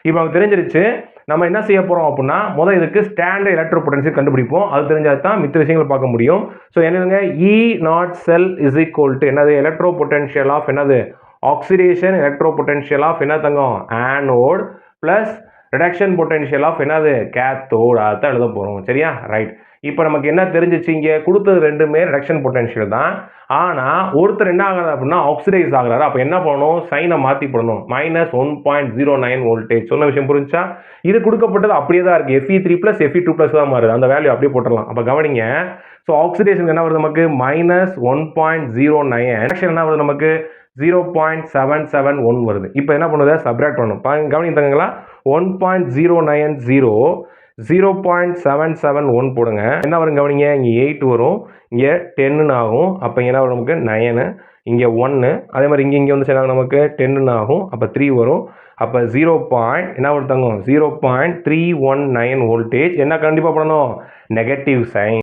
இப்போ நமக்கு தெரிஞ்சிருச்சு. நம்ம என்ன செய்ய போகிறோம் அப்படின்னா, முதல் இதுக்கு ஸ்டாண்டர்ட் எலக்ட்ரோ பொட்டன்ஷியல் கண்டுபிடிப்போம். அது தெரிஞ்சால் தான் மித்த விஷயங்கள் பார்க்க முடியும். ஸோ என்னதுங்க, E naught cell is equal to என்னது, எலக்ட்ரோ பொட்டன்ஷியல் ஆஃப் என்னது, ஆக்சிடேஷன் எலக்ட்ரோ பொட்டன்ஷியல் ஆஃப் என்ன தங்கம், anode plus reduction potential of என்னது, கேத்தோட். அதான் எழுத போகிறோம். சரியா, ரைட். இப்போ நமக்கு என்ன தெரிஞ்சிச்சு, இங்கே கொடுத்தது ரெண்டுமே ரிடக்ஷன் பொட்டன்ஷியல் தான். ஆனால் ஒருத்தர் என்ன ஆகுறாரு அப்படின்னா ஆக்சிடைஸ் ஆகுறாரு. அப்போ என்ன பண்ணணும், சைனை மாற்றி போடணும். -1.09 வோல்டேஜ். சொன்ன விஷயம் புரிஞ்சா? இது கொடுக்கப்பட்டது அப்படியே தான் இருக்குது. Fe3 + Fe2+ தான் மாறுது. அந்த வேல்யூ அப்படியே போட்டுடலாம். அப்போ கவனிங்க. ஸோ ஆக்சிடேஷன் என்ன வருது நமக்கு, -1.09. ரிடக்ஷன் என்ன வருது நமக்கு, 0.771 வருது. இப்போ என்ன பண்ணுது, சப்ராக்ட் பண்ணணும். கவனித்தாங்களா, 1.090 0.771 போடுங்க. என்ன வரும் கவனிங்க, இங்கே 8 வரும், இங்கே 10 ஆகும். அப்போ என்ன வரும் நமக்கு 9, இங்கே 1, அதே மாதிரி இங்கே வந்து சேர்ந்தாங்க நமக்கு 10 ஆகும். அப்போ 3 வரும். அப்போ 0. என்ன கொடுத்தாங்க, 0.319 வோல்டேஜ். என்ன கண்டிப்பாக பண்ணணும், நெகட்டிவ் சைன்.